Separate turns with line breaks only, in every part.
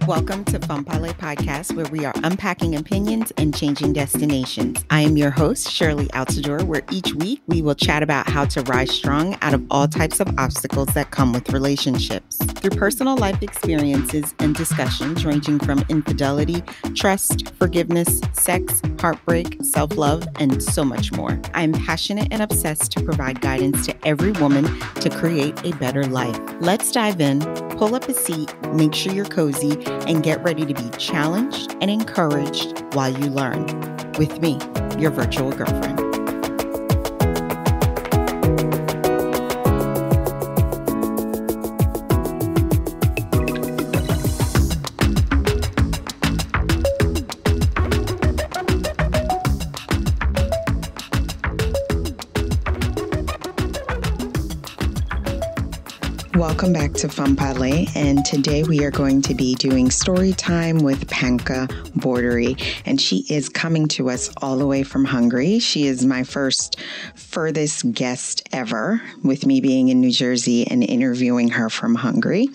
Welcome to Fun Parlay Podcast, where we are unpacking opinions and changing destinations. I am your host, Shirley Altador, where each week we will chat about how to rise strong out of all types of obstacles that come with relationships. Through personal life experiences and discussions ranging from infidelity, trust, forgiveness, sex, heartbreak, self-love, and so much more. I am passionate and obsessed to provide guidance to every woman to create a better life. Let's dive in, pull up a seat, make sure you're cozy, and get ready to be challenged and encouraged while you learn. With me, your virtual girlfriend. Welcome back to Fun Parlay, and today we are going to be doing Storytime with Panka Bodori, and she is coming to us all the way from Hungary. She is my furthest guest ever, with me being in New Jersey and interviewing her from Hungary.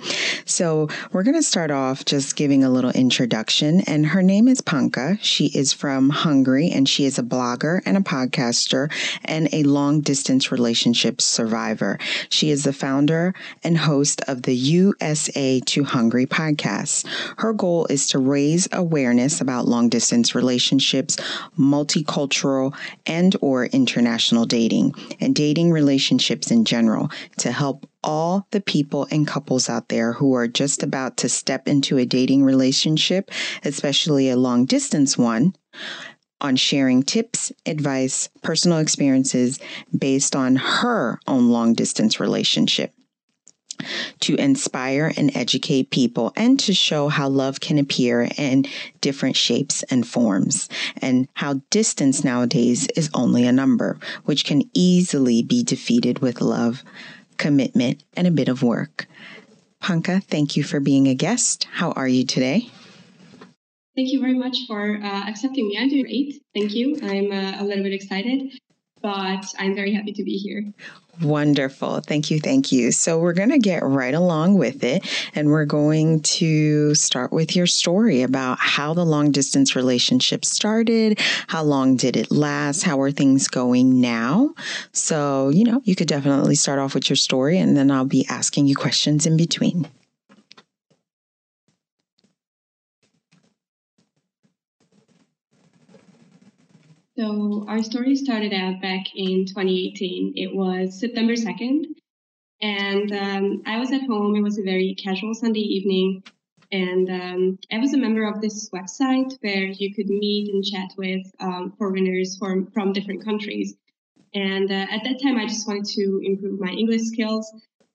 So we're going to start off just giving a little introduction, and her name is Panka. She is from Hungary, and she is a blogger and a podcaster and a long-distance relationship survivor. She is the founder and host of the USA to Hungary podcast. Her goal is to raise awareness about long-distance relationships, multicultural and or international dating, and dating relationships in general, to help all the people and couples out there who are just about to step into a dating relationship, especially a long-distance one, on sharing tips, advice, personal experiences based on her own long-distance relationship, to inspire and educate people, and to show how love can appear in different shapes and forms, and how distance nowadays is only a number, which can easily be defeated with love, commitment, and a bit of work. Panka, thank you for being a guest. How are you today?
Thank you very much for accepting me. I'm doing great. Thank you. I'm a little bit excited, but I'm very happy to be here.
Wonderful. Thank you. Thank you. So we're going to get right along with it, and we're going to start with your story about how the long distance relationship started. How long did it last? How are things going now? So, you could definitely start off with your story, and then I'll be asking you questions in between.
So our story started out back in 2018. It was September 2nd, and I was at home. It was a very casual Sunday evening, and I was a member of this website where you could meet and chat with foreigners from different countries. And at that time, I just wanted to improve my English skills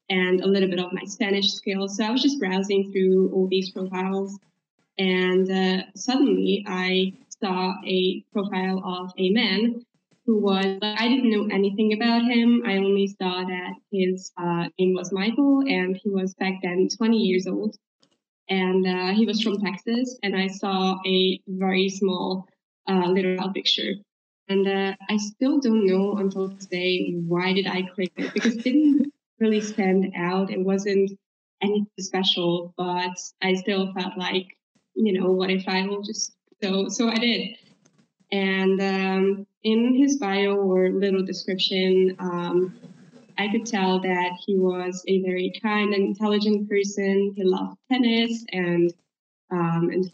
and a little bit of my Spanish skills. So I was just browsing through all these profiles, and suddenly I saw a profile of a man who was, I didn't know anything about him. I only saw that his name was Michael, and he was back then 20 years old. And he was from Texas, and I saw a very small little picture. And I still don't know until today why did I click it, because it didn't really stand out. It wasn't anything special, but I still felt like, what if I will just, so I did. And in his bio or little description, I could tell that he was a very kind and intelligent person. He loved tennis and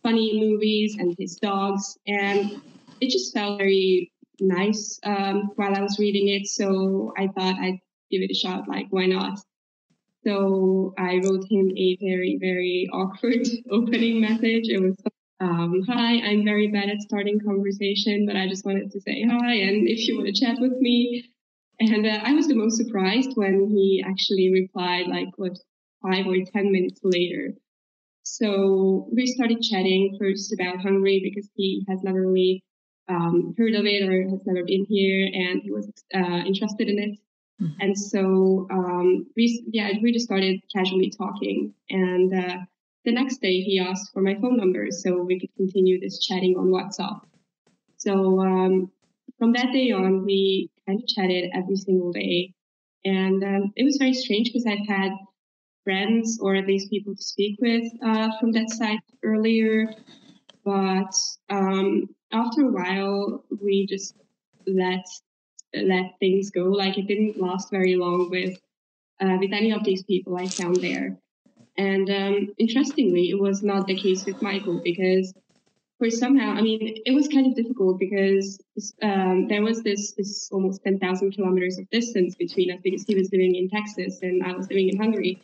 funny movies and his dogs. And it just felt very nice while I was reading it. So I thought I'd give it a shot. Like, why not? So I wrote him a very, very awkward opening message. It was, hi, I'm very bad at starting conversation, but I just wanted to say hi, and if you want to chat with me. And I was the most surprised when he actually replied, 5 or 10 minutes later. So we started chatting first about Hungary, because he has never really heard of it or has never been here, and he was interested in it. Mm-hmm. And so we just started casually talking. And the next day he asked for my phone number so we could continue this chatting on WhatsApp. So from that day on, we kind of chatted every single day. And it was very strange, because I've had friends or at least people to speak with from that side earlier. But after a while, we just let things go. Like it didn't last very long with any of these people I found there. And interestingly, it was not the case with Michael because for somehow, I mean, it was kind of difficult because there was this almost 10,000 kilometers of distance between us because he was living in Texas and I was living in Hungary.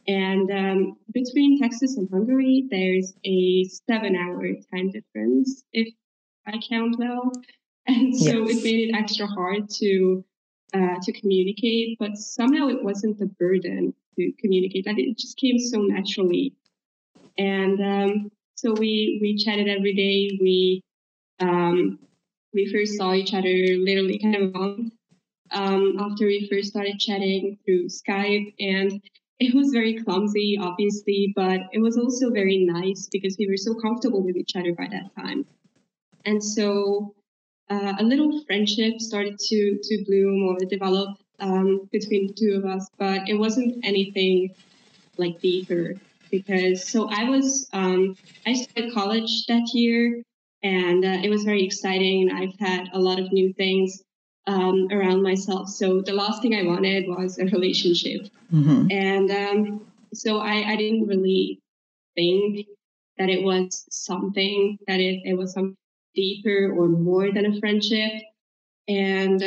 And between Texas and Hungary, there's a 7-hour time difference, if I count well. And so it made it extra hard to communicate, but somehow it wasn't a burden to communicate. Like it just came so naturally. And so we chatted every day. We first saw each other literally kind of a month after we first started chatting through Skype, and it was very clumsy, obviously, but it was also very nice because we were so comfortable with each other by that time. And so a little friendship started to bloom or develop between the two of us, but it wasn't anything like deeper because I started college that year, and it was very exciting. I've had a lot of new things around myself. So the last thing I wanted was a relationship. And so I didn't really think that it was something, that it was something deeper or more than a friendship. And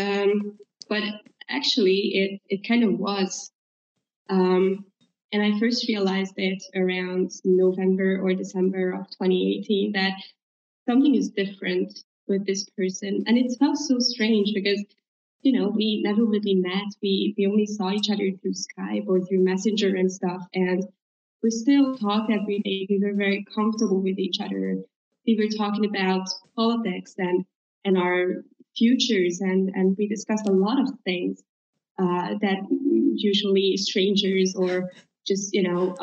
but actually it kind of was. And I first realized it around November or December of 2018 that something is different with this person. And it felt so strange because, you know, we never really met. We only saw each other through Skype or through Messenger and stuff. And we still talked every day. We were very comfortable with each other. We were talking about politics and our futures, and we discussed a lot of things that usually strangers or just, you know,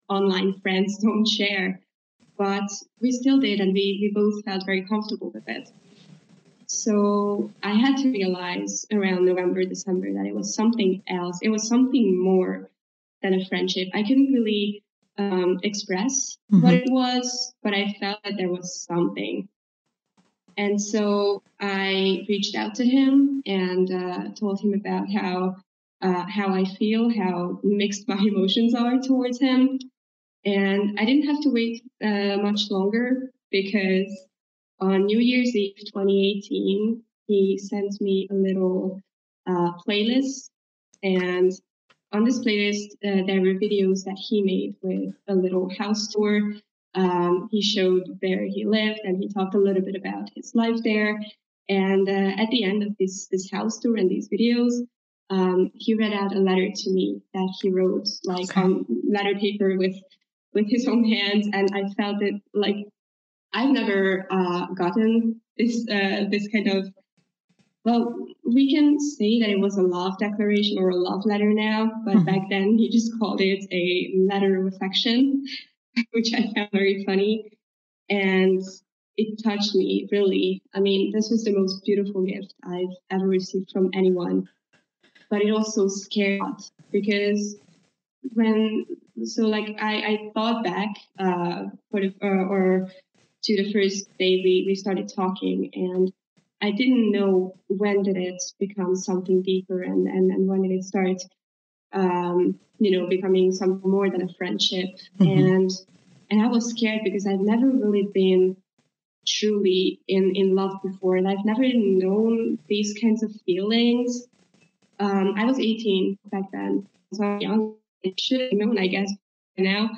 online friends don't share. But we still did, and we both felt very comfortable with it. So I had to realize around November, December that it was something else. It was something more than a friendship. I couldn't really express what it was, but I felt that there was something. And so I reached out to him and told him about how I feel, how mixed my emotions are towards him. And I didn't have to wait much longer because on New Year's Eve 2018, he sent me a little playlist. And on this playlist, there were videos that he made with a little house tour. He showed where he lived and he talked a little bit about his life there. And at the end of this house tour and these videos, he read out a letter to me that he wrote like on letter paper with his own hands. And I felt it like I've never gotten this kind of, well, we can say that it was a love declaration or a love letter now, but back then he just called it a letter of affection, which I found very funny. And it touched me, really. I mean, this was the most beautiful gift I've ever received from anyone. But it also scared me because I thought back or to the first day we started talking, and I didn't know when did it become something deeper and when did it start, becoming something more than a friendship. And I was scared because I've never really been truly in love before, and I've never known these kinds of feelings. I was 18 back then, so I was young. I should have known, I guess, by now.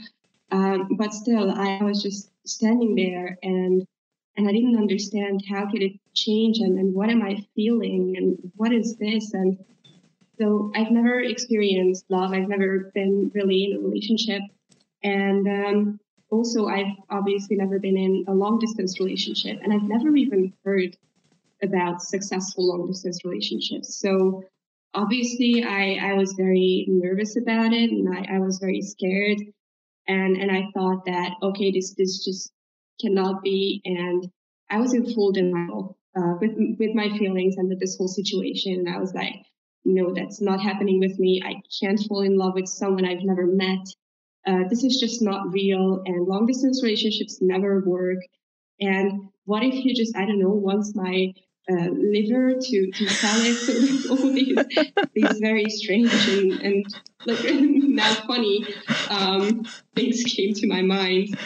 But still, I was just standing there and I didn't understand how could it change and what am I feeling and what is this? And so I've never experienced love. I've never been really in a relationship. And also I've obviously never been in a long distance relationship, and I've never even heard about successful long distance relationships. So obviously I was very nervous about it, and I was very scared. And I thought that, okay, this just cannot be. And I was in full denial with my feelings and with this whole situation. And I was like, no, that's not happening with me. I can't fall in love with someone I've never met. This is just not real, and long distance relationships never work. And what if he just, I don't know, wants my liver to sell it? So like all these very strange and like now funny things came to my mind.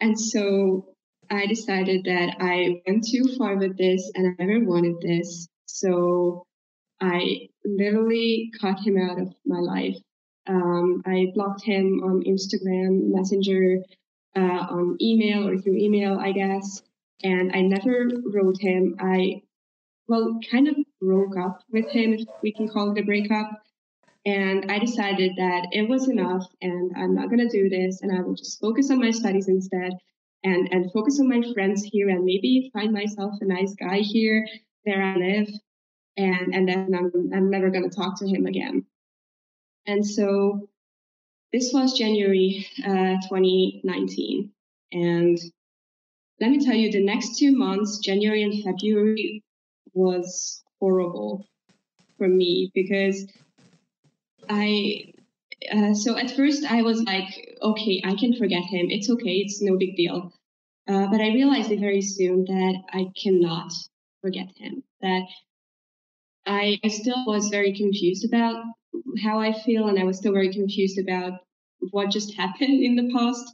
And so I decided that I went too far with this and I never wanted this. So I literally cut him out of my life. I blocked him on Instagram, Messenger, on email or through email, I guess. And I never wrote him. Kind of broke up with him, if we can call it a breakup. And I decided that it was enough and I'm not going to do this. And I will just focus on my studies instead and focus on my friends here and maybe find myself a nice guy here where I live. And then I'm never going to talk to him again. And so this was January 2019. And let me tell you, the next 2 months, January and February, was horrible for me because so at first I was like, okay, I can forget him. It's okay. It's no big deal. But I realized very soon that I cannot forget him, that I still was very confused about how I feel, and I was still very confused about what just happened in the past,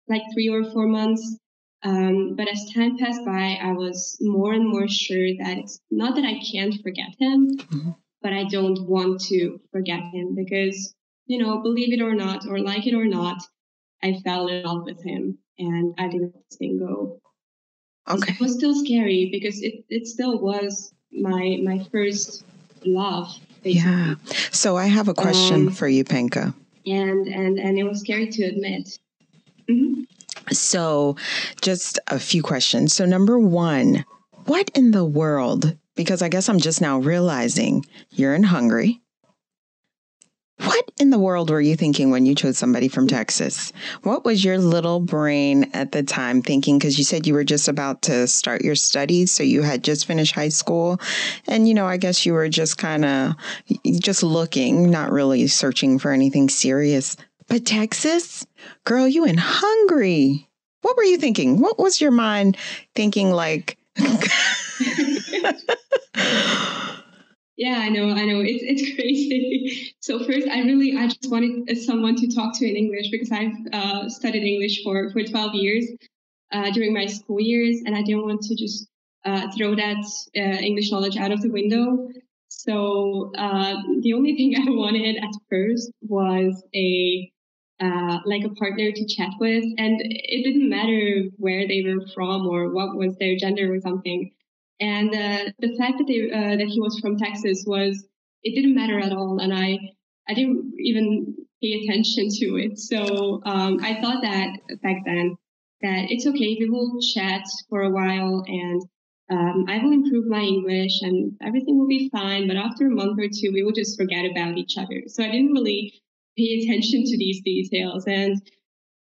like 3 or 4 months. But as time passed by, I was more and more sure that it's not that I can't forget him, but I don't want to forget him because, believe it or not, or like it or not, I fell in love with him and I didn't let this thing go.
Okay.
It was still scary because it still was my first love, basically.
Yeah. So I have a question for you, Panka.
And it was scary to admit. Mm-hmm.
So just a few questions. So number one, what in the world, because I guess I'm just now realizing you're in Hungary. What in the world were you thinking when you chose somebody from Texas? What was your little brain at the time thinking? Because you said you were just about to start your studies. So you had just finished high school. And, I guess you were just kind of just looking, not really searching for anything serious. But Texas? Girl, you in Hungary. What were you thinking? What was your mind thinking like?
Yeah, I know. It's crazy. So first, I just wanted someone to talk to in English because I've studied English for 12 years during my school years, and I didn't want to just throw that English knowledge out of the window. So the only thing I wanted at first was a partner to chat with, and it didn't matter where they were from or what was their gender or something. And the fact that he was from Texas it didn't matter at all, and I didn't even pay attention to it. So I thought that back then that it's okay, we will chat for a while, and I will improve my English, and everything will be fine. But after a month or two, we will just forget about each other. So I didn't really pay attention to these details, and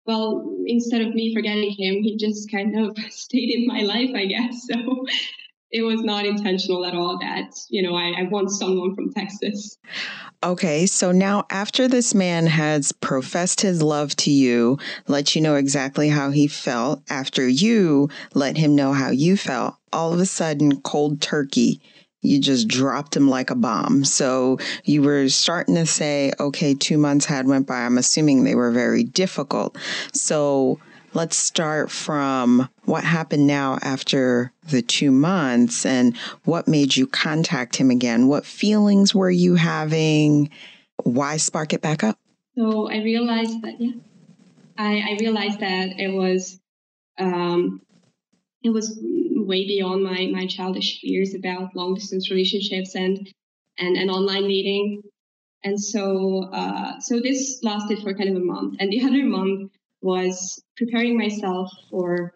well, instead of me forgetting him, he just kind of stayed in my life, I guess. So it was not intentional at all that, I want someone from Texas.
Okay, so now after this man has professed his love to you, let you know exactly how he felt, after you let him know how you felt, all of a sudden, cold turkey, you just dropped him like a bomb. So you were starting to say, okay, 2 months had went by. I'm assuming they were very difficult. So let's start from what happened now after the 2 months and what made you contact him again? What feelings were you having? Why spark it back up?
So I realized that, I realized that it was way beyond my childish fears about long distance relationships and online dating. And so this lasted for kind of a month, and the other month was preparing myself for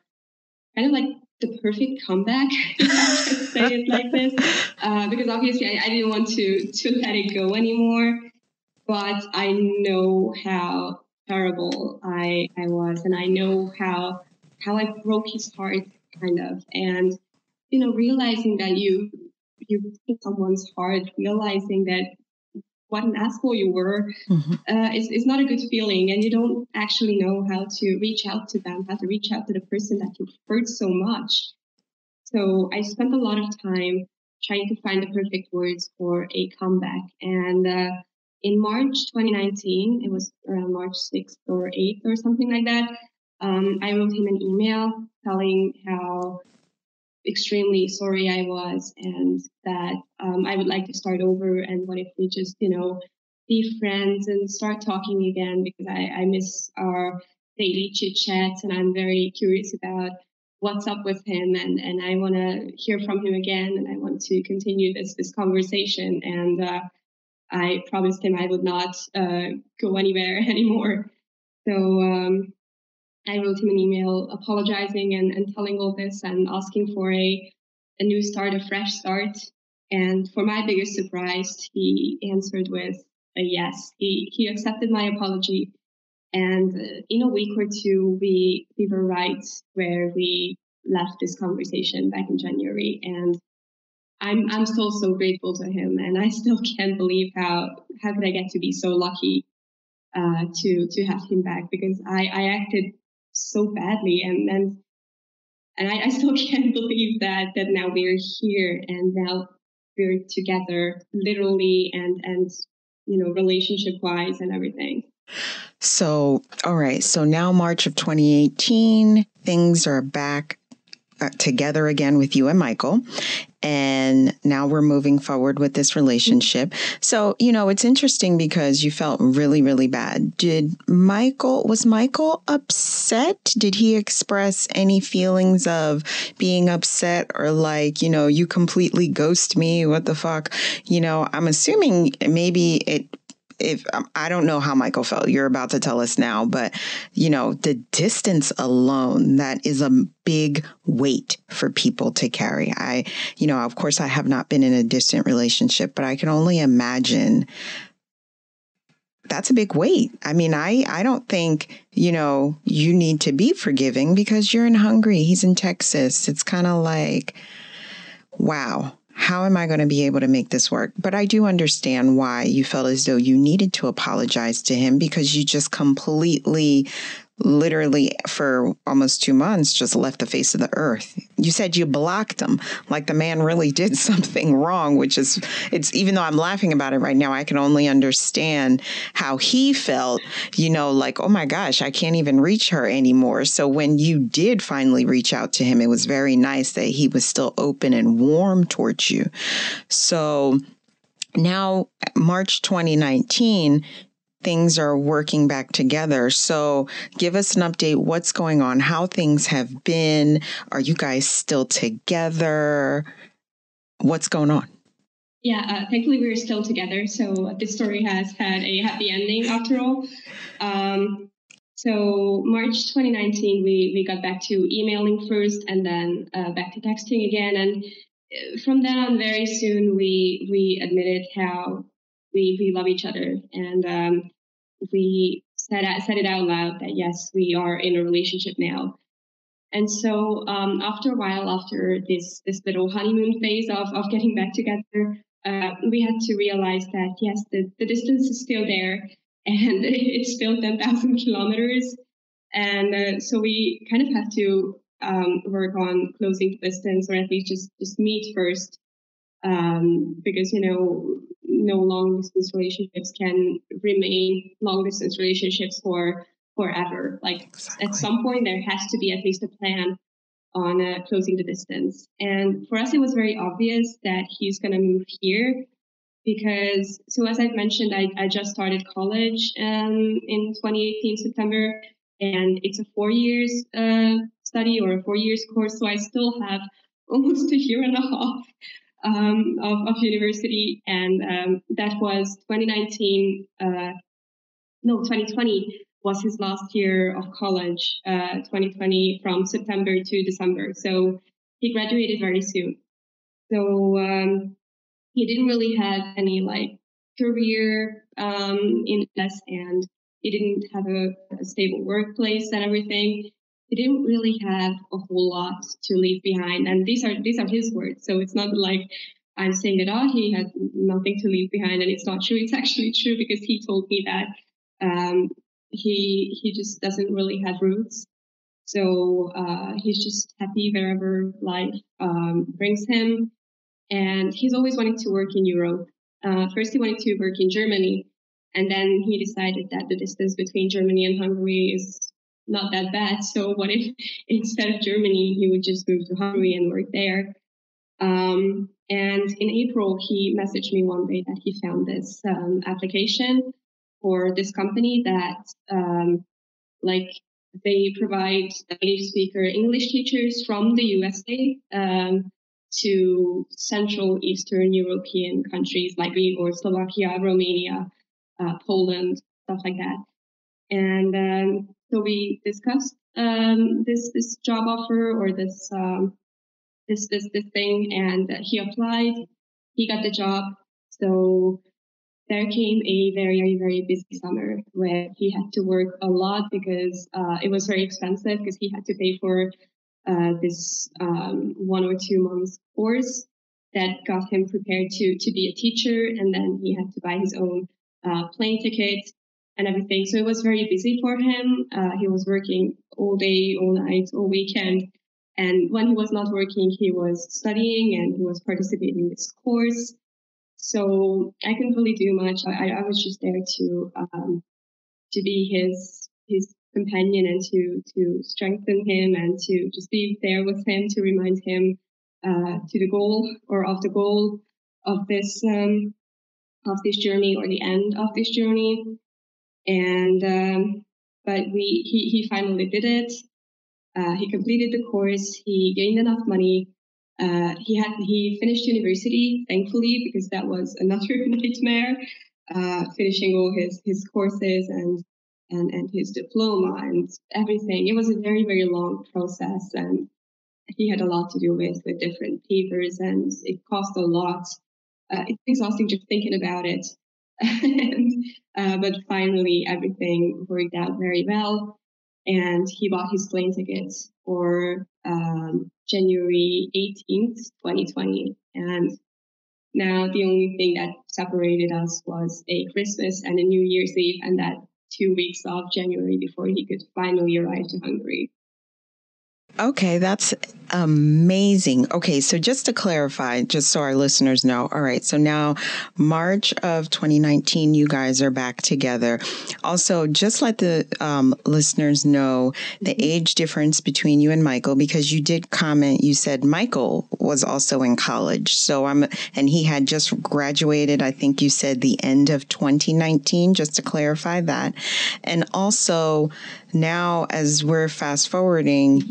kind of like the perfect comeback, if I can say it like this, because obviously I didn't want to let it go anymore. But I know how terrible I was, and I know how I broke his heart, kind of, and realizing that you you break someone's heart, realizing that what an asshole you were, is not a good feeling, and you don't actually know how to reach out to them, how to reach out to the person that you hurt so much. So I spent a lot of time trying to find the perfect words for a comeback. And in March 2019, it was around March 6th or 8th or something like that, I wrote him an email telling how extremely sorry I was, and that I would like to start over, and what if we just, be friends and start talking again, because I miss our daily chit chats, and I'm very curious about what's up with him, and I want to hear from him again, and I want to continue this conversation. And I promised him I would not go anywhere anymore. So I wrote him an email apologizing and telling all this and asking for a new start, a fresh start. And for my biggest surprise, he answered with a yes. He accepted my apology. And in a week or two, we were right where we left this conversation back in January. And I'm still so grateful to him. And I still can't believe how did I get to be so lucky to have him back, because I acted so badly, and I still can't believe that now we're here, and now we're together, literally, and relationship wise and everything.
So, all right. So now March of 2018, things are back together again with you and Michael. And now we're moving forward with this relationship. So, it's interesting because you felt really, really bad. Was Michael upset? Did he express any feelings of being upset, or like, you completely ghost me? What the fuck? I'm assuming maybe if I don't know how Michael felt, you're about to tell us now, but the distance alone, that is a big weight for people to carry. Of course I have not been in a distant relationship, but I can only imagine that's a big weight. I mean, I don't think, you need to be forgiving because you're in Hungary. He's in Texas. It's kind of like, wow. How am I going to be able to make this work? But I do understand why you felt as though you needed to apologize to him, because you just completely, literally for almost 2 months, just left the face of the earth. You said you blocked him, like the man really did something wrong, it's even though I'm laughing about it right now, I can only understand how he felt, like, oh my gosh, I can't even reach her anymore. So when you did finally reach out to him, it was very nice that he was still open and warm towards you. So now March 2019, things are working back together. So give us an update. What's going on? How things have been? Are you guys still together? What's going on?
Yeah, thankfully we're still together. So this story has had a happy ending after all. So March 2019, we got back to emailing first, and then back to texting again. And from then on, very soon, we admitted how we love each other, and we said it out loud that yes, we are in a relationship now. And so after a while, after this little honeymoon phase of getting back together, we had to realize that yes, the distance is still there, and it's still 10,000 kilometers. And so we kind of have to work on closing the distance, or at least just meet first, because no long distance relationships can remain long distance relationships for forever. Like
Exactly.
At some point, there has to be at least a plan on closing the distance. And for us, it was very obvious that he's going to move here because, so as I've mentioned, I just started college in 2018 September, and it's a 4 years study or a 4 years course. So I still have almost a year and a half of university, and that was 2019. No, 2020 was his last year of college. 2020 from September to December. So he graduated very soon. So he didn't really have any like career in US, and he didn't have a stable workplace and everything. He didn't really have a whole lot to leave behind, and these are his words. So it's not like I'm saying that, he had nothing to leave behind, and it's not true. It's actually true, because he told me that he just doesn't really have roots. So he's just happy wherever life brings him. And he's always wanted to work in Europe. First, he wanted to work in Germany, and then he decided that the distance between Germany and Hungary is not that bad. So what if instead of Germany, he would just move to Hungary and work there? And in April, he messaged me one day that he found this application for this company that like they provide native speaker English teachers from the USA to Central Eastern European countries like or Slovakia, Romania, Poland, stuff like that. And so we discussed this job offer, or this thing, and he applied. He got the job. So there came a very, very busy summer where he had to work a lot, because it was very expensive, because he had to pay for this 1 or 2 months course that got him prepared to be a teacher. And then he had to buy his own plane ticket and everything. So it was very busy for him. He was working all day, all night, all weekend. And when he was not working, he was studying, and he was participating in this course. So I couldn't really do much. I was just there to be his companion, and to strengthen him, and to just be there with him, to remind him to the goal, or of the goal of this journey, or the end of this journey. And but he finally did it. He completed the course. He gained enough money. He finished university, thankfully, because that was another nightmare. Finishing all his courses and his diploma and everything. It was a very, very long process, and he had a lot to do with different papers, and it cost a lot. It's exhausting just thinking about it. But finally, everything worked out very well, and he bought his plane tickets for January 18th, 2020. And now the only thing that separated us was a Christmas and a New Year's Eve, and that 2 weeks of January before he could finally arrive to Hungary.
Okay, that's amazing. Okay, so just to clarify, just so our listeners know, all right, so now March of 2019, you guys are back together. Also, just let the listeners know the age difference between you and Michael, because you did comment, you said Michael was also in college. So and he had just graduated, I think you said the end of 2019, just to clarify that. And also, now, as we're fast forwarding,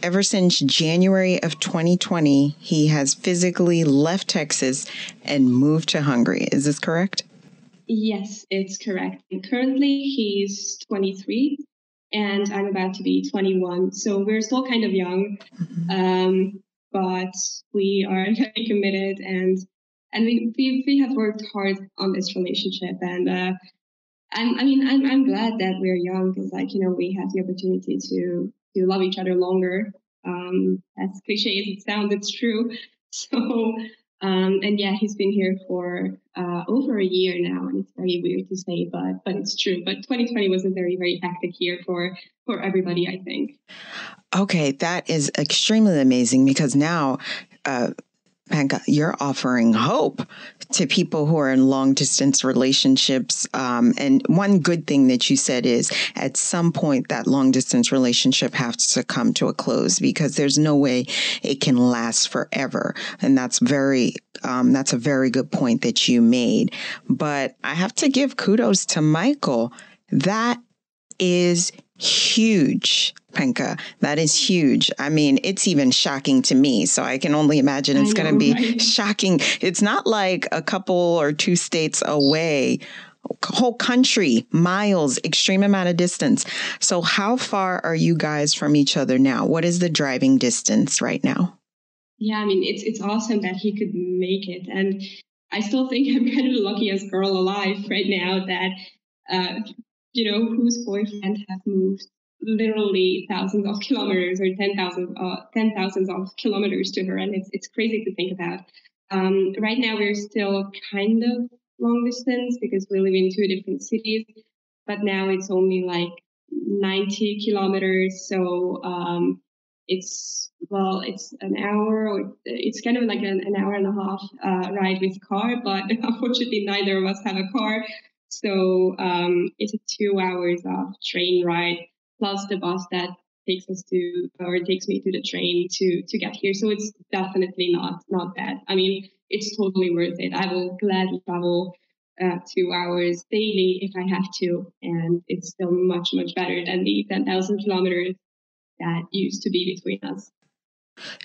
ever since January of 2020, he has physically left Texas and moved to Hungary. Is this correct?
Yes, it's correct. And currently, he's 23, and I'm about to be 21. So we're still kind of young, but we are very committed, and we have worked hard on this relationship. And I'm glad that we're young, because we have the opportunity to love each other longer. As cliche as it sounds, it's true. So and yeah, he's been here for over a year now, and it's very weird to say, but it's true. But 2020 was a very, very hectic year for everybody, I think.
Okay, that is extremely amazing, because now Panka, you're offering hope to people who are in long distance relationships. And one good thing that you said is at some point that long distance relationship has to come to a close, because there's no way it can last forever. And that's a very good point that you made. But I have to give kudos to Michael. That is huge, Panka. That is huge. I mean, it's even shocking to me. So I can only imagine it's going to be shocking. It's not like a couple or two states away, whole country, miles, extreme amount of distance. So how far are you guys from each other now? What is the driving distance right now?
Yeah, I mean, it's awesome that he could make it. And I still think I'm kind of the luckiest girl alive right now that, whose boyfriend has moved literally thousands of kilometers, or 10,000 of kilometers to her. And it's crazy to think about. Right now, we're still kind of long distance because we live in two different cities, but now it's only like 90 kilometers. So it's an hour, or it's kind of like an hour and a half ride with car, but unfortunately, neither of us have a car. So it's a 2 hours of train ride plus the bus that takes me to the train to get here. So it's definitely not bad. I mean, it's totally worth it. I will gladly travel 2 hours daily if I have to, and it's still much better than the 10,000 kilometers that used to be between us.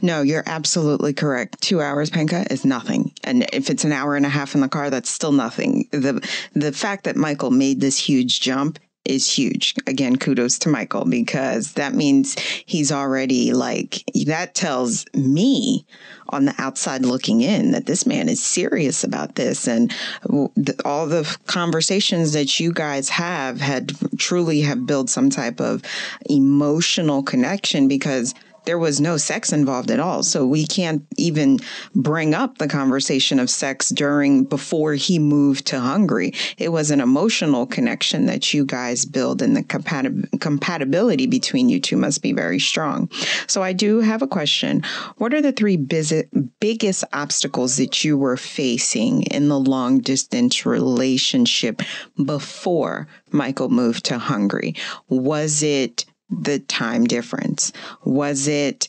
No, you're absolutely correct. 2 hours, Panka, is nothing. And if it's an hour and a half in the car, that's still nothing. The fact that Michael made this huge jump is huge. Again, kudos to Michael, because that means he's already that tells me on the outside looking in that this man is serious about this. And all the conversations that you guys had truly have built some type of emotional connection, because there was no sex involved at all. So we can't even bring up the conversation of sex before he moved to Hungary. It was an emotional connection that you guys build, and the compatibility between you two must be very strong. So I do have a question. What are the three biggest obstacles that you were facing in the long distance relationship before Michael moved to Hungary? Was it the time difference? Was it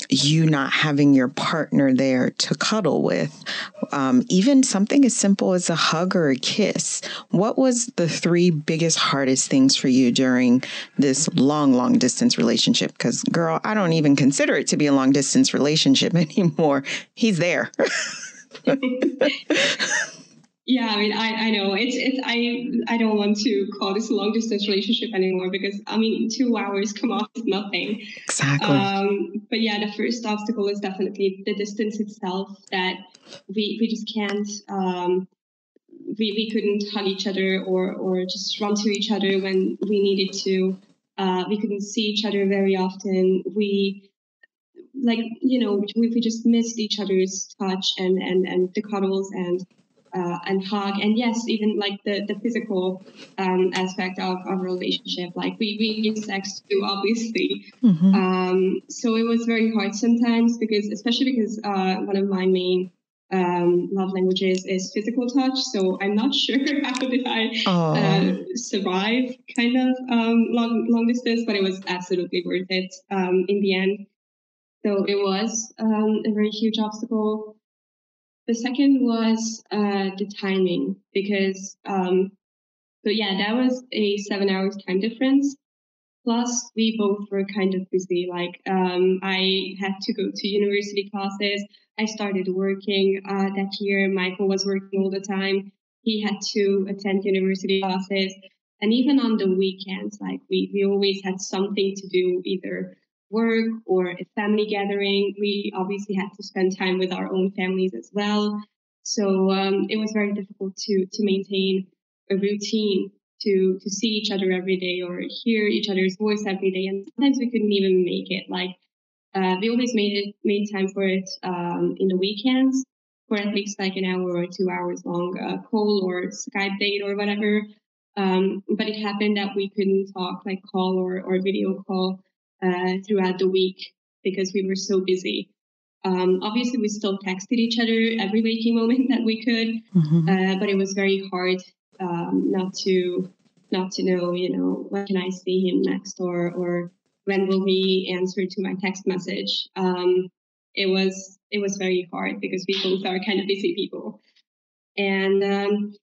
you not having your partner there to cuddle with? Even something as simple as a hug or a kiss. What was the three biggest, hardest things for you during this long distance relationship? Because, girl, I don't even consider it to be a long distance relationship anymore. He's there.
Yeah, I mean, I know I don't want to call this a long distance relationship anymore, because I mean, 2 hours come off as nothing.
Exactly.
But yeah, the first obstacle is definitely the distance itself, that we just can't, we couldn't hug each other or just run to each other when we needed to. We couldn't see each other very often. We just missed each other's touch and the cuddles and hug, and yes, even like the physical aspect of a relationship. Like we need sex too, obviously. So it was very hard sometimes, especially because one of my main love languages is physical touch. So I'm not sure how did I survive kind of long distance, but it was absolutely worth it in the end. So it was a very huge obstacle. The second was the timing, because that was a 7 hours time difference. Plus, we both were kind of busy. Like I had to go to university classes. I started working that year. Michael was working all the time. He had to attend university classes. And even on the weekends, like we always had something to do, either work or a family gathering. We obviously had to spend time with our own families as well. So it was very difficult to maintain a routine, to see each other every day or hear each other's voice every day. And sometimes we couldn't even make it. Like we always made time for it in the weekends, for at least like an hour or 2 hours long call or Skype date or whatever. But it happened that we couldn't talk, like call or video call throughout the week because we were so busy. Obviously, we still texted each other every waking moment that we could, but it was very hard not to know, when can I see him next, or when will he answer to my text message. It was very hard because we both are kind of busy people. And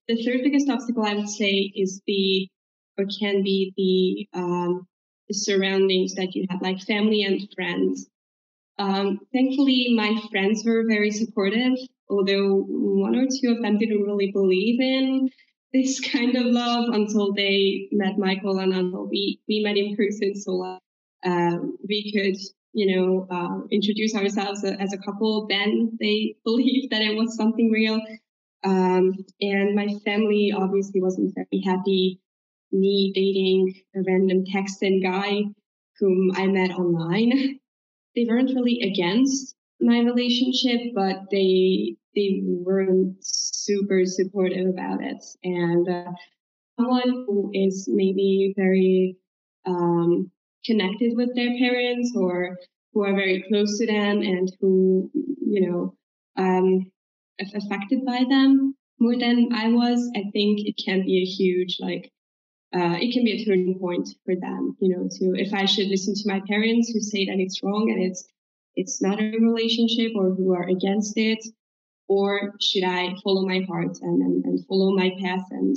the third biggest obstacle, I would say, is can be the surroundings that you have, like family and friends. Thankfully, my friends were very supportive, although one or two of them didn't really believe in this kind of love until they met Michael and until we met in person. So we could, introduce ourselves as a couple. Then they believed that it was something real. And my family obviously wasn't very happy me dating a random Texan guy whom I met online. They weren't really against my relationship, but they they weren't super supportive about it. And someone who is maybe very connected with their parents, or who are very close to them, and who, affected by them more than I was, I think it can be a huge, it can be a turning point for them, to, if I should listen to my parents who say that it's wrong and it's not a relationship, or who are against it, or should I follow my heart and follow my path and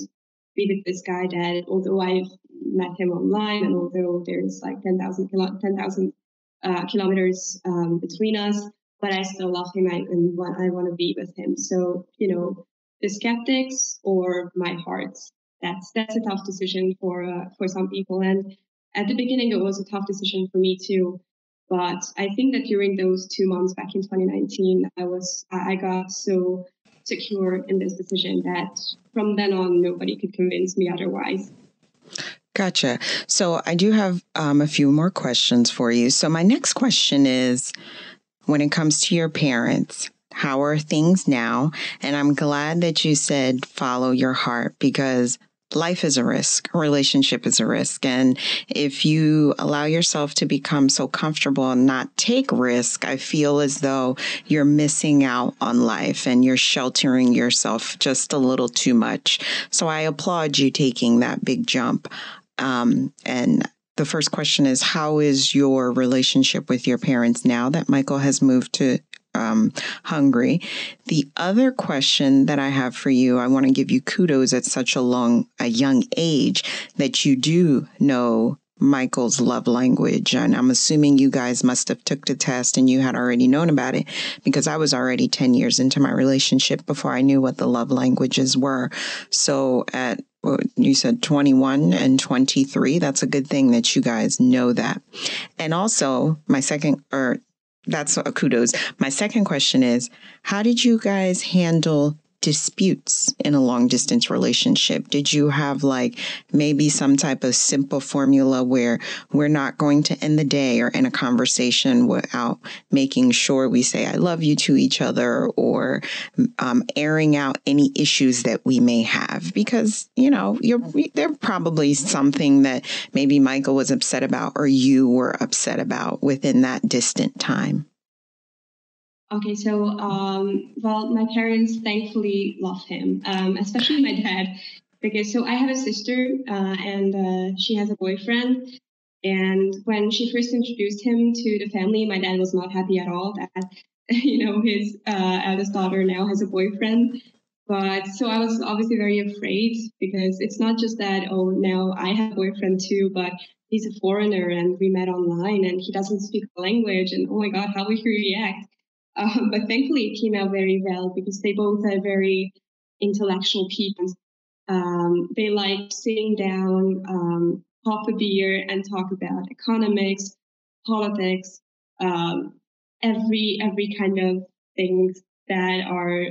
be with this guy that, although I've met him online, and although there's like 10,000 kilometers between us, but I still love him, and I want to be with him. So, the skeptics or my heart, that's a tough decision for some people. And at the beginning, it was a tough decision for me too. But I think that during those 2 months back in 2019, I got so secure in this decision that from then on, nobody could convince me otherwise.
Gotcha. So I do have a few more questions for you. So my next question is, when it comes to your parents, how are things now? And I'm glad that you said follow your heart, because life is a risk. A relationship is a risk. And if you allow yourself to become so comfortable and not take risk, I feel as though you're missing out on life and you're sheltering yourself just a little too much. So I applaud you taking that big jump. And the first question is, how is your relationship with your parents now that Michael has moved to Hungary? The other question that I have for you, I want to give you kudos at such a young age that you do know Michael's love language. And I'm assuming you guys must have took the test and you had already known about it, because I was already 10 years into my relationship before I knew what the love languages were. So at, you said 21 and 23, that's a good thing that you guys know that. And also that's a kudos. My second question is, how did you guys handle disputes in a long distance relationship? Did you have maybe some type of simple formula where we're not going to end the day or end a conversation without making sure we say I love you to each other, or airing out any issues that we may have? Because, there probably something that maybe Michael was upset about or you were upset about within that distant time.
Okay, so, well, my parents thankfully love him, especially my dad, because I have a sister, and she has a boyfriend. And when she first introduced him to the family, my dad was not happy at all that, his eldest daughter now has a boyfriend. But so I was obviously very afraid, because it's not just that, oh, now I have a boyfriend too, but he's a foreigner and we met online and he doesn't speak the language, and oh my God, how will he react? But thankfully, it came out very well, because they both are very intellectual people. They like sitting down, pop a beer, and talk about economics, politics, every kind of things that are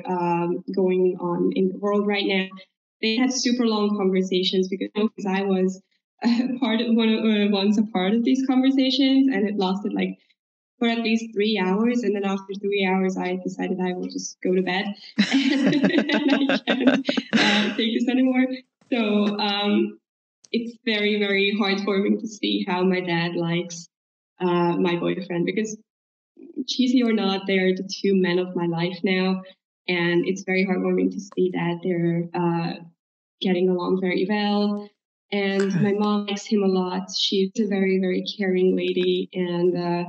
going on in the world right now. They had super long conversations, because I was once a part of these conversations, and it lasted for at least 3 hours. And then after 3 hours, I decided I will just go to bed and I can't take this anymore. So it's very, very heartwarming to see how my dad likes my boyfriend, because cheesy or not, they're the two men of my life now. And it's very heartwarming to see that they're getting along very well. And my mom likes him a lot. She's a very, very caring lady, and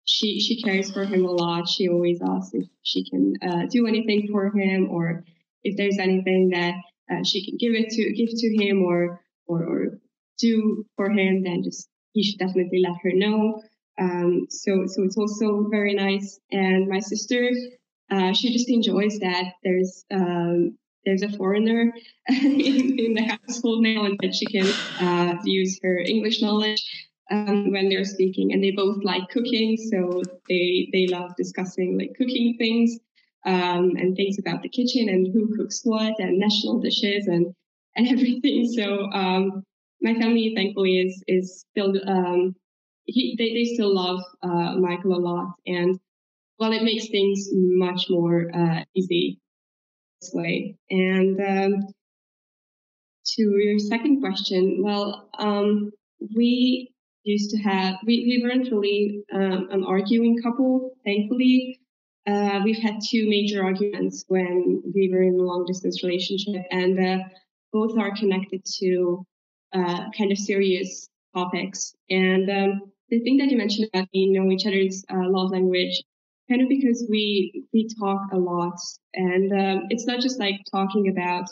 she cares for him a lot. She always asks if she can do anything for him, or if there's anything that she can give to him, or do for him. Then just he should definitely let her know. So it's also very nice. And my sister, she just enjoys that there's a foreigner in the household now, and that she can use her English knowledge when they're speaking. And they both like cooking, so they love discussing cooking things, and things about the kitchen and who cooks what and national dishes and everything. So my family, thankfully, is still they still love Michael a lot, and well, it makes things much more easy this way. And to your second question, well, we used to have, we weren't really an arguing couple, thankfully. We've had two major arguments when we were in a long distance relationship, and both are connected to kind of serious topics. And the thing that you mentioned about we know each other's love language, kind of because we talk a lot, and it's not just like talking about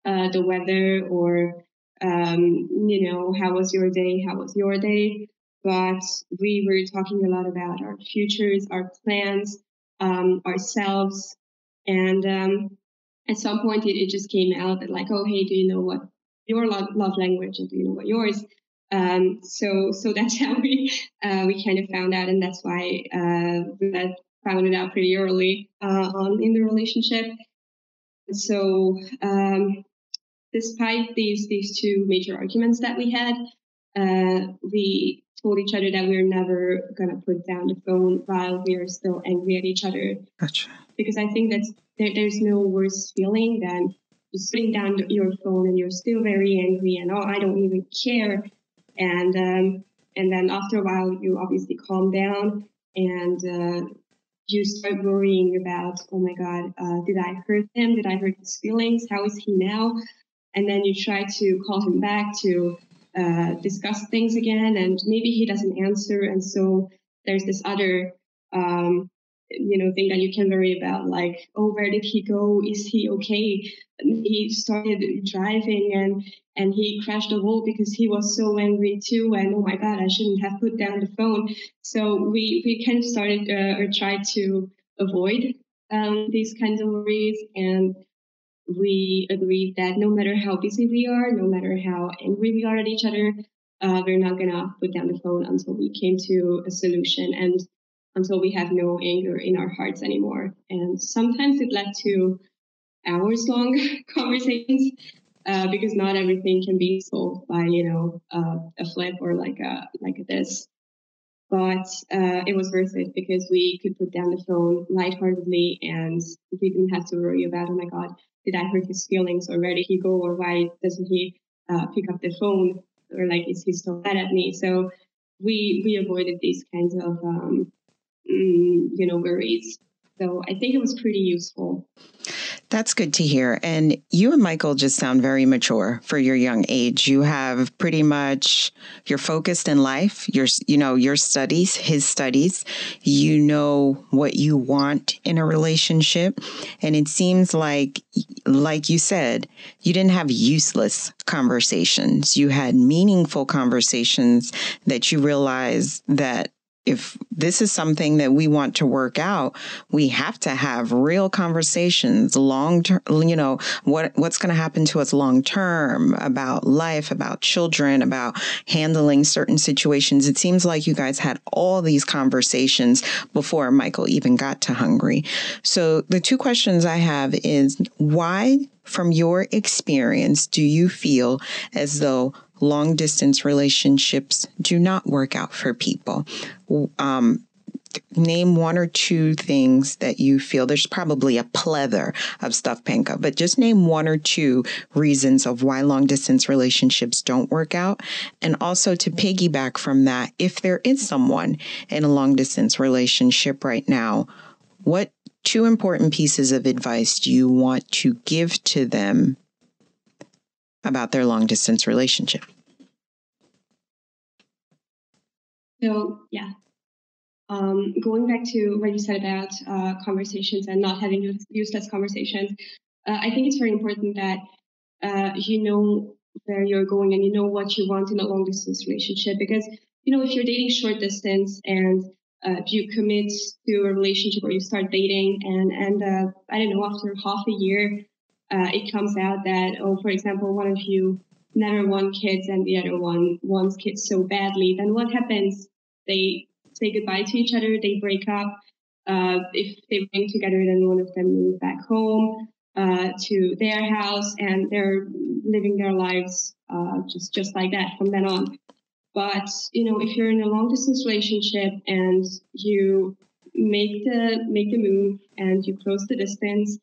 the weather or how was your day, how was your day, but we were talking a lot about our futures, our plans, ourselves, and at some point it just came out that like, oh hey, do you know what your love language, and do you know what yours? So that's how we kind of found out, and that's why we found it out pretty early on in the relationship. So despite these two major arguments that we had, we told each other that we're never going to put down the phone while we are still angry at each other.
Gotcha.
Because I think there's no worse feeling than just putting down your phone and you're still very angry and, oh, I don't even care. And then after a while, you obviously calm down and you start worrying about, oh my God, did I hurt him? Did I hurt his feelings? How is he now? And then you try to call him back to discuss things again, and maybe he doesn't answer. And so there's this other, thing that you can worry about, like, oh, where did he go? Is he okay? And he started driving and he crashed a wall because he was so angry too. And oh my God, I shouldn't have put down the phone. So we kind of started or tried to avoid these kinds of worries, and we agreed that no matter how busy we are, no matter how angry we are at each other, we're not going to put down the phone until we came to a solution and until we have no anger in our hearts anymore. And sometimes it led to hours-long conversations because not everything can be solved by, a flip or like this. But it was worth it because we could put down the phone lightheartedly and we didn't have to worry about, oh my God, did I hurt his feelings, or where did he go, or why doesn't he pick up the phone, or like, is he still mad at me? So we avoided these kinds of worries. So I think it was pretty useful.
That's good to hear. And you and Michael just sound very mature for your young age. You have pretty much, you're focused in life, your studies, his studies, you know what you want in a relationship. And it seems like you said, you didn't have useless conversations. You had meaningful conversations that you realized that if this is something that we want to work out, we have to have real conversations, long term, what's going to happen to us long term, about life, about children, about handling certain situations. It seems like you guys had all these conversations before Michael even got to Hungary. So the two questions I have is, why, from your experience, do you feel as though long distance relationships do not work out for people? Name one or two things that you feel. There's probably a plethora of stuff, Panka, but just name one or two reasons of why long distance relationships don't work out. And also, to piggyback from that, if there is someone in a long distance relationship right now, what two important pieces of advice do you want to give to them about their long distance relationship?
So, yeah. Going back to what you said about conversations and not having useless conversations, I think it's very important that you know where you're going and you know what you want in a long distance relationship. Because, if you're dating short distance and you commit to a relationship or you start dating and I don't know, after half a year, it comes out that, oh, for example, one of you never want kids and the other one wants kids so badly, then what happens? They say goodbye to each other, they break up. If they bring together, then one of them moves back home to their house, and they're living their lives just like that from then on. But if you're in a long distance relationship and you make the move and you close the distance,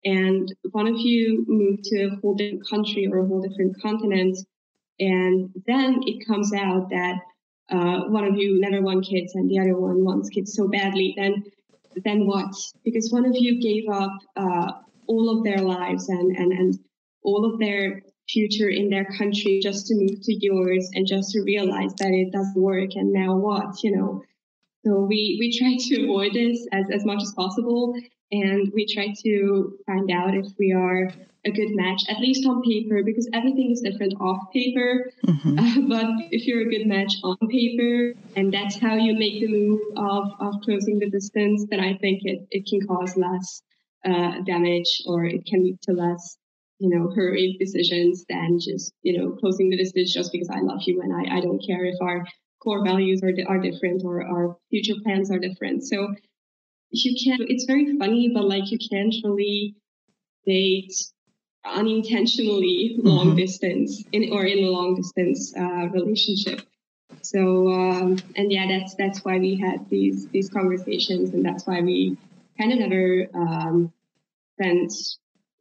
and one of you move to a whole different country or a whole different continent, and then it comes out that one of you never want kids and the other one wants kids so badly, then what? Because one of you gave up all of their lives and all of their future in their country just to move to yours and just to realize that it doesn't work, and now what, you know? So we try to avoid this as much as possible, and we try to find out if we are a good match, at least on paper, because everything is different off paper. But if you're a good match on paper, and that's how you make the move of closing the distance, then I think it can cause less damage, or it can lead to less, you know, hurried decisions than just, you know, closing the distance just because I love you and I don't care if our core values are different or our future plans are different. So you can't, it's very funny, but like you can't really date unintentionally long distance in a long distance relationship. So and yeah, that's why we had these conversations, and that's why we kind of never spent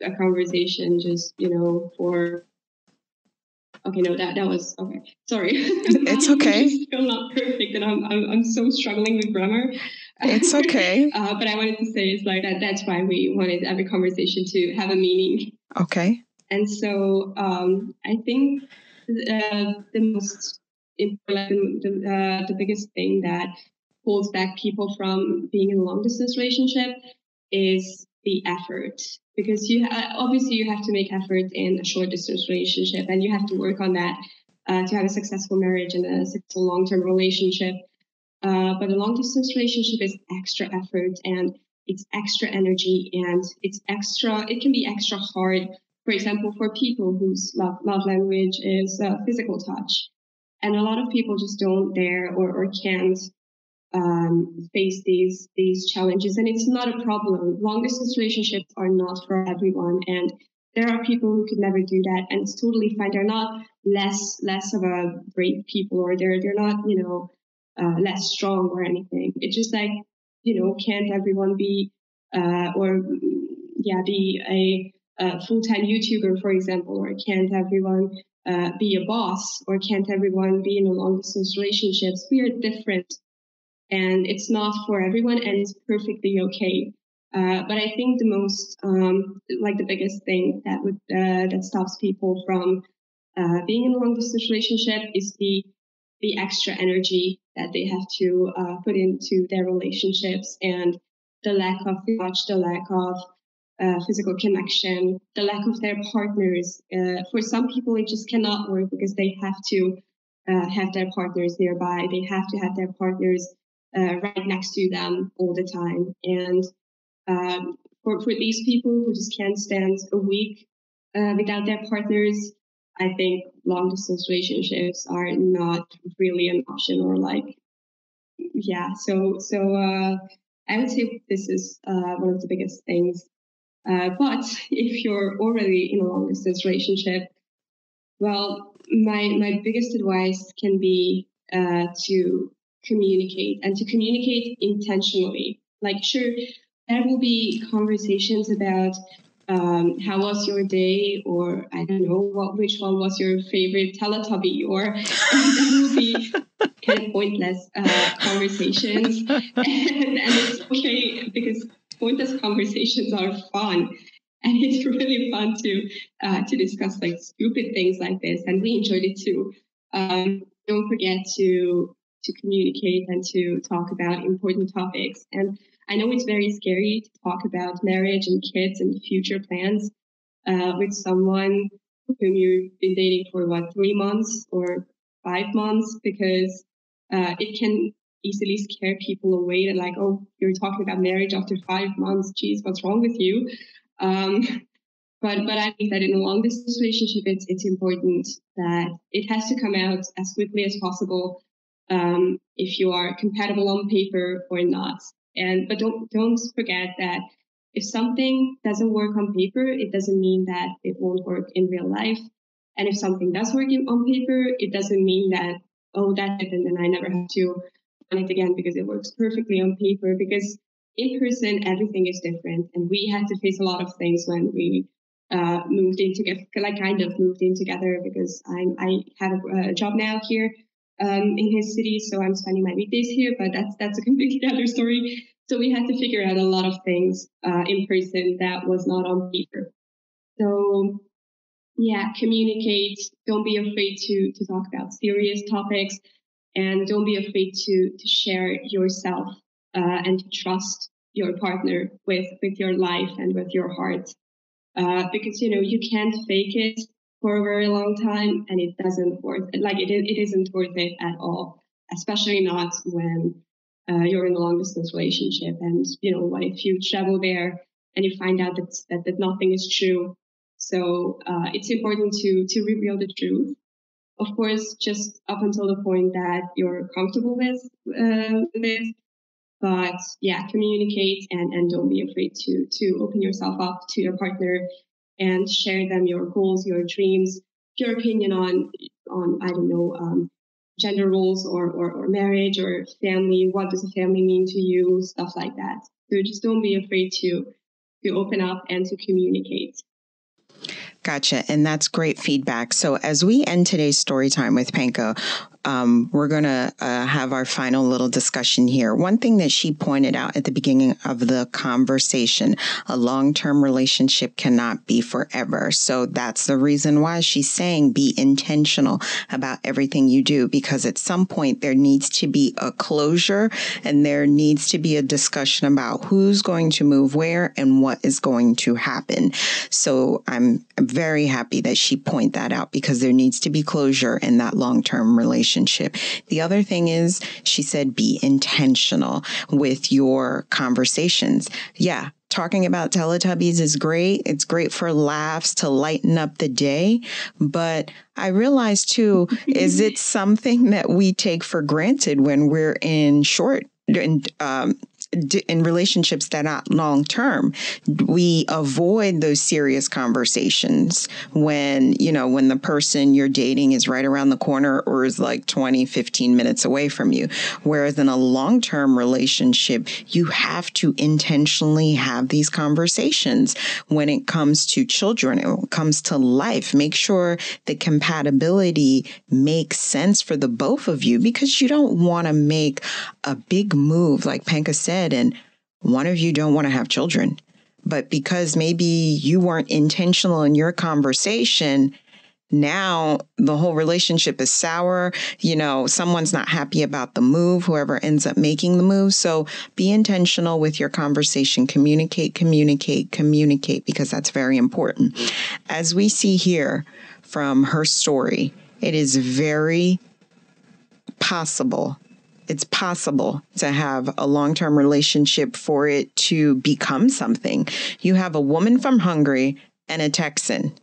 a conversation just, you know, for okay, no, that was okay. Sorry,
It's okay.
It's still not perfect, and I'm so struggling with grammar.
It's okay.
But I wanted to say is like that. That's why we wanted every conversation to have a meaning.
Okay.
And so I think the most important, the biggest thing that holds back people from being in a long distance relationship is the effort, because obviously you have to make effort in a short distance relationship, and you have to work on that to have a successful marriage and a successful long-term relationship. But a long distance relationship is extra effort, and it's extra energy, and it can be extra hard. For example, for people whose love language is physical touch. And a lot of people just don't dare or can't face these challenges, and it's not a problem. Long distance relationships are not for everyone, and there are people who could never do that, and it's totally fine. They're not less of a brave people, or they're not, you know, less strong or anything. It's just like, you know, can't everyone be be a full-time YouTuber, for example, or can't everyone be a boss, or can't everyone be in a long distance relationships? We are different, and it's not for everyone, and it's perfectly okay. But I think the most, the biggest thing that stops people from being in a long distance relationship is the extra energy that they have to put into their relationships, and the lack of touch, the lack of physical connection, the lack of their partners. For some people, it just cannot work because they have to have their partners nearby. They have to have their partners right next to them all the time. And for these people who just can't stand a week without their partners, I think long distance relationships are not really an option, or like, yeah. So I would say this is one of the biggest things. But if you're already in a long distance relationship, well, my biggest advice can be to communicate, and to communicate intentionally. Like, sure, there will be conversations about how was your day, or I don't know which one was your favorite Teletubby, or there will be kind of pointless conversations, and it's okay, because pointless conversations are fun. And it's really fun to discuss like stupid things like this, and we enjoyed it too. Don't forget to communicate and to talk about important topics. And I know it's very scary to talk about marriage and kids and future plans with someone whom you've been dating for 3 months or 5 months, because it can easily scare people away. They're like, oh, you're talking about marriage after 5 months. Geez, what's wrong with you? But I think that in a long distance relationship, it's important that it has to come out as quickly as possible, if you are compatible on paper or not. But don't forget that if something doesn't work on paper, it doesn't mean that it won't work in real life. And if something does work on paper, it doesn't mean that, oh, that's it, and then I never have to run it again because it works perfectly on paper. Because in person, everything is different. And we had to face a lot of things when we moved in together, moved in together, because I have a job now here in his city, so I'm spending my weekdays here. But that's a completely other story. So we had to figure out a lot of things in person that was not on paper. So yeah, communicate. Don't be afraid to talk about serious topics, and don't be afraid to share yourself and to trust your partner with your life and with your heart. Because you can't fake it for a very long time, and it doesn't worth it. Like it isn't worth it at all, especially not when you're in a long distance relationship. And what if you travel there and you find out that nothing is true? So it's important to reveal the truth. Of course, just up until the point that you're comfortable with it. But yeah, communicate and don't be afraid to open yourself up to your partner and share them your goals, your dreams, your opinion on I don't know, gender roles or marriage or family. What does a family mean to you? Stuff like that. So just don't be afraid to open up and to communicate.
Gotcha. And that's great feedback. So as we end today's story time with Panka, we're going to have our final little discussion here. One thing that she pointed out at the beginning of the conversation, a long-term relationship cannot be forever. So that's the reason why she's saying be intentional about everything you do, because at some point there needs to be a closure and there needs to be a discussion about who's going to move where and what is going to happen. So I'm very happy that she pointed that out, because there needs to be closure in that long-term relationship. The other thing is, she said, be intentional with your conversations. Yeah. Talking about Teletubbies is great. It's great for laughs to lighten up the day. But I realize too, is it something that we take for granted when we're in relationships that are not long term? We avoid those serious conversations when the person you're dating is right around the corner or is like 15 minutes away from you. Whereas in a long-term relationship, you have to intentionally have these conversations when it comes to children, when it comes to life. Make sure the compatibility makes sense for the both of you, because you don't want to make a big move, like Panka said, and one of you don't want to have children. But because maybe you weren't intentional in your conversation, now the whole relationship is sour. Someone's not happy about the move, whoever ends up making the move. So be intentional with your conversation. Communicate, because that's very important. As we see here from her story, it is very possible. It's possible to have a long-term relationship for it to become something. You have a woman from Hungary and a Texan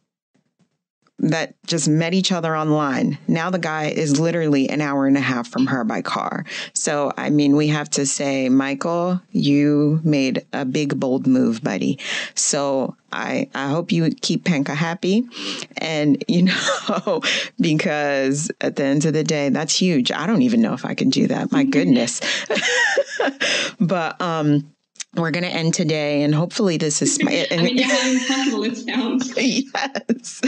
that just met each other online. Now the guy is literally an hour and a half from her by car. So, we have to say, Michael, you made a big, bold move, buddy. So I hope you keep Panka happy. And, because at the end of the day, that's huge. I don't even know if I can do that. My goodness. But, we're going to end today, and hopefully this is...
how impossible it sounds.
Yes.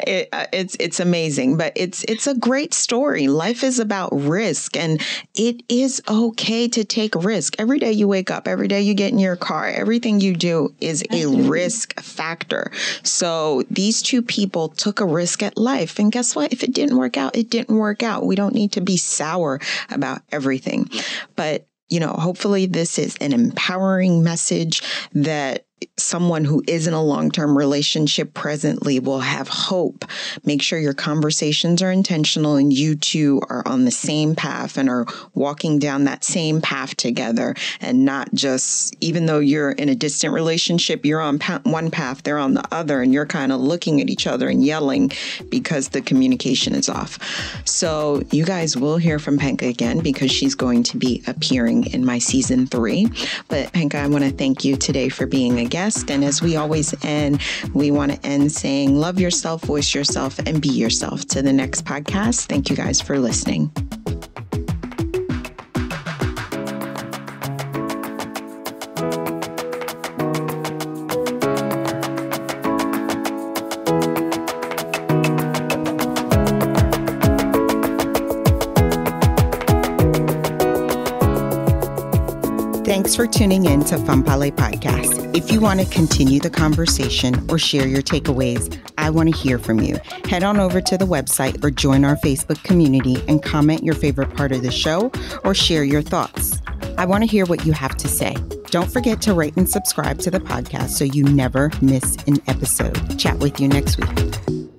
It's amazing, but it's a great story. Life is about risk, and it is okay to take risk. Every day you wake up, every day you get in your car, everything you do is a risk factor. So these two people took a risk at life, and guess what? If it didn't work out, it didn't work out. We don't need to be sour about everything. But hopefully this is an empowering message that someone who is in a long-term relationship presently will have hope. Make sure your conversations are intentional and you two are on the same path and are walking down that same path together, and not just, even though you're in a distant relationship, you're on one path, they're on the other, and you're kind of looking at each other and yelling because the communication is off. So you guys will hear from Panka again, because she's going to be appearing in my season 3. But Panka, I want to thank you today for being a guest. And as we always end, we want to end saying, love yourself, voice yourself, and be yourself. To the next podcast. Thank you guys for listening. Thanks for tuning in to Fanpale Podcast. If you want to continue the conversation or share your takeaways, I want to hear from you. Head on over to the website or join our Facebook community and comment your favorite part of the show or share your thoughts. I want to hear what you have to say. Don't forget to rate and subscribe to the podcast so you never miss an episode. Chat with you next week.